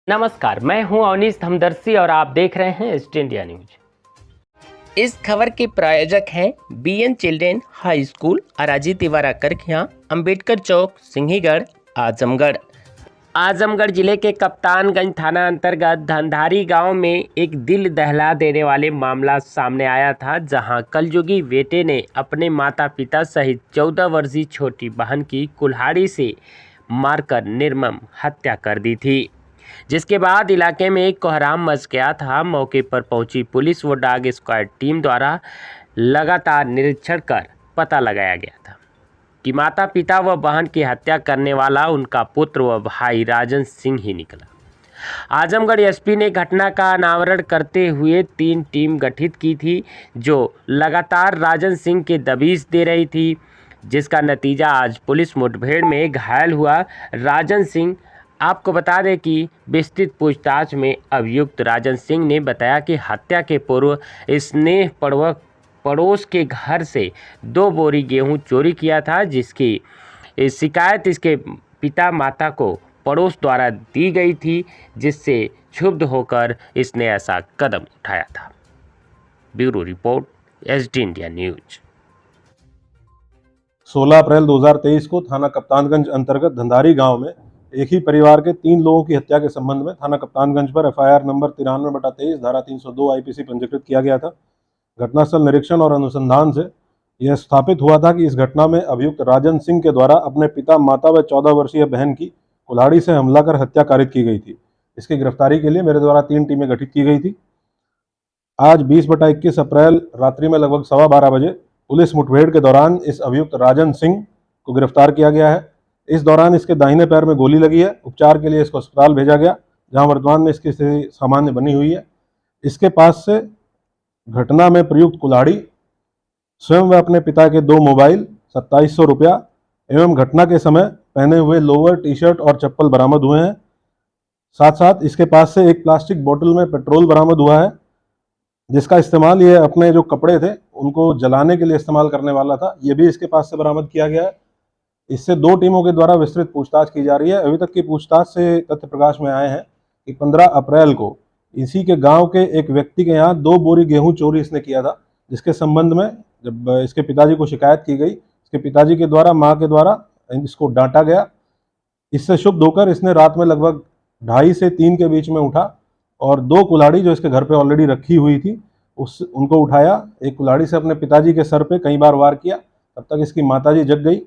नमस्कार, मैं हूं अवनीश धमदर्शी और आप देख रहे हैं एसटी इंडिया न्यूज। इस खबर के प्रायोजक हैं बीएन चिल्ड्रेन हाई स्कूल, अराजी तिवारा करखिया, अंबेडकर चौक, सिंहीगढ़, आजमगढ़। आजमगढ़ जिले के कप्तानगंज थाना अंतर्गत धंधारी गांव में एक दिल दहला देने वाले मामला सामने आया था, जहां कलयुगी बेटे ने अपने माता पिता सहित 14 वर्षीय छोटी बहन की कुल्हाड़ी से मारकर निर्मम हत्या कर दी थी, जिसके बाद इलाके में एक कोहराम मच गया था। मौके पर पहुंची पुलिस व डॉग स्क्वाड टीम द्वारा लगातार निरीक्षण कर पता लगाया गया था कि माता पिता व बहन की हत्या करने वाला उनका पुत्र व भाई राजन सिंह ही निकला। आजमगढ़ एसपी ने घटना का अनावरण करते हुए 3 टीम गठित की थी, जो लगातार राजन सिंह के दबिश दे रही थी, जिसका नतीजा आज पुलिस मुठभेड़ में घायल हुआ राजन सिंह। आपको बता दें कि विस्तृत पूछताछ में अभियुक्त राजन सिंह ने बताया कि हत्या के पूर्व स्नेह पड़ोस के घर से 2 बोरी गेहूं चोरी किया था, जिसकी शिकायत इसके पिता माता को पड़ोस द्वारा दी गई थी, जिससे क्षुब्ध होकर इसने ऐसा कदम उठाया था। Bureau report, ST India news. 16 अप्रैल 2023 को थाना कप्तानगंज अंतर्गत धंधारी गांव में एक ही परिवार के 3 लोगों की हत्या के संबंध में थाना कप्तानगंज पर एफआईआर नंबर 93/23 धारा 302 आईपीसी पंजीकृत किया गया था। घटनास्थल निरीक्षण और अनुसंधान से यह स्थापित हुआ था कि इस घटना में अभियुक्त राजन सिंह के द्वारा अपने पिता माता व 14 वर्षीय बहन की कुल्हाड़ी से हमला कर हत्या कारित की गई थी। इसकी गिरफ्तारी के लिए मेरे द्वारा 3 टीमें गठित की गई थी। आज 20/21 अप्रैल रात्रि में लगभग 12:15 बजे पुलिस मुठभेड़ के दौरान इस अभियुक्त राजन सिंह को गिरफ्तार किया गया है। इस दौरान इसके दाहिने पैर में गोली लगी है। उपचार के लिए इसको अस्पताल भेजा गया, जहां वर्तमान में इसकी स्थिति सामान्य बनी हुई है। इसके पास से घटना में प्रयुक्त कुल्हाड़ी, स्वयं व अपने पिता के 2 मोबाइल, 2700 रुपया एवं घटना के समय पहने हुए लोअर, टी-शर्ट और चप्पल बरामद हुए हैं। साथ साथ इसके पास से एक प्लास्टिक बोतल में पेट्रोल बरामद हुआ है, जिसका इस्तेमाल ये अपने जो कपड़े थे उनको जलाने के लिए इस्तेमाल करने वाला था। ये भी इसके पास से बरामद किया गया है। इससे 2 टीमों के द्वारा विस्तृत पूछताछ की जा रही है। अभी तक की पूछताछ से तथ्य प्रकाश में आए हैं कि 15 अप्रैल को इसी के गांव के एक व्यक्ति के यहाँ 2 बोरी गेहूं चोरी इसने किया था, जिसके संबंध में जब इसके पिताजी को शिकायत की गई, इसके पिताजी के द्वारा माँ के द्वारा इसको डांटा गया। इससे क्षुब्ध होकर इसने रात में लगभग 2:30 से 3 के बीच में उठा और 2 कुल्हाड़ी जो इसके घर पे ऑलरेडी रखी हुई थी उनको उठाया। एक कुल्हाड़ी से अपने पिताजी के सर पे कई बार वार किया। तब तक इसकी माताजी जग गई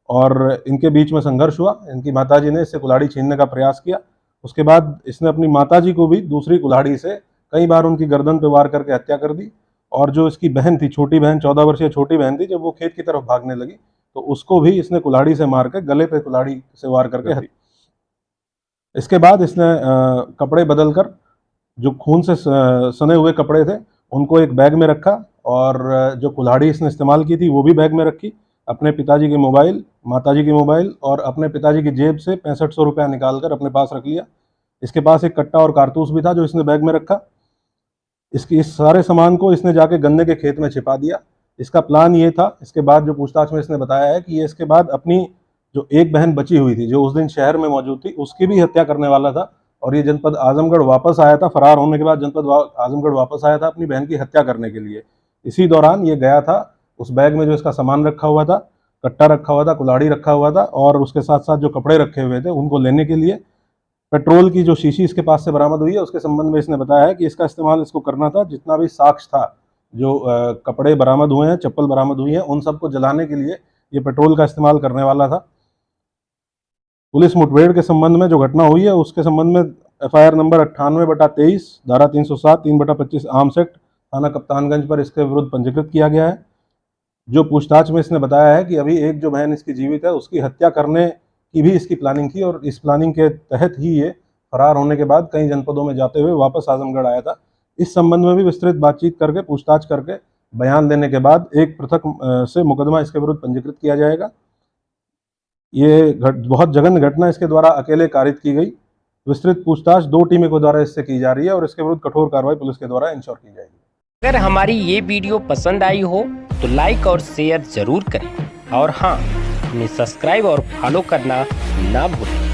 और इनके बीच में संघर्ष हुआ। इनकी माताजी ने इससे कुल्हाड़ी छीनने का प्रयास किया। उसके बाद इसने अपनी माताजी को भी दूसरी कुल्हाड़ी से कई बार उनकी गर्दन पे वार करके हत्या कर दी। और जो इसकी बहन थी, छोटी बहन, 14 वर्षीय छोटी बहन थी, जब वो खेत की तरफ भागने लगी तो उसको भी इसने कुल्हाड़ी से मार के गले पे कुल्हाड़ी से वार करके हत्या। इसके बाद इसने कपड़े बदल कर जो खून से सने हुए कपड़े थे उनको एक बैग में रखा और जो कुल्हाड़ी इसने इस्तेमाल की थी वो भी बैग में रखी। अपने पिताजी के मोबाइल, माताजी की मोबाइल और अपने पिताजी की जेब से 6500 रुपया निकालकर अपने पास रख लिया। इसके पास एक कट्टा और कारतूस भी था जो इसने बैग में रखा। इस सारे सामान को इसने जाके गन्ने के खेत में छिपा दिया। इसका प्लान ये था, इसके बाद जो पूछताछ में इसने बताया है कि ये इसके बाद अपनी जो एक बहन बची हुई थी जो उस दिन शहर में मौजूद थी उसकी भी हत्या करने वाला था और ये जनपद आजमगढ़ वापस आया था। फरार होने के बाद जनपद आजमगढ़ वापस आया था अपनी बहन की हत्या करने के लिए। इसी दौरान ये गया था, उस बैग में जो इसका सामान रखा हुआ था, कट्टा रखा हुआ था, कुल्हाड़ी रखा हुआ था और उसके साथ साथ जो कपड़े रखे हुए थे उनको लेने के लिए पेट्रोल की जो शीशी इसके पास से बरामद हुई है उसके संबंध में इसने बताया है कि इसका इस्तेमाल इसको करना था। जितना भी साक्ष्य था, जो कपड़े बरामद हुए हैं, चप्पल बरामद हुई है, उन सबको जलाने के लिए ये पेट्रोल का इस्तेमाल करने वाला था। पुलिस मुठभेड़ के संबंध में जो घटना हुई है उसके संबंध में एफआईआर नंबर 98/23 धारा 307 3/25 आर्म्स एक्ट थाना कप्तानगंज पर इसके विरुद्ध पंजीकृत किया गया है। जो पूछताछ में इसने बताया है कि अभी एक जो बहन इसकी जीवित है उसकी हत्या करने की भी इसकी प्लानिंग थी और इस प्लानिंग के तहत ही ये फरार होने के बाद कई जनपदों में जाते हुए वापस आजमगढ़ आया था। इस संबंध में भी विस्तृत बातचीत करके, पूछताछ करके, बयान देने के बाद एक पृथक से मुकदमा इसके विरुद्ध पंजीकृत किया जाएगा। ये बहुत जघन्य घटना इसके द्वारा अकेले कारित की गई। विस्तृत पूछताछ 2 टीमों के द्वारा इससे की जा रही है और इसके विरुद्ध कठोर कार्रवाई पुलिस के द्वारा इंश्योर की जाएगी। अगर हमारी ये वीडियो पसंद आई हो तो लाइक और शेयर जरूर करें और हाँ, हमें सब्सक्राइब और फॉलो करना ना भूलें।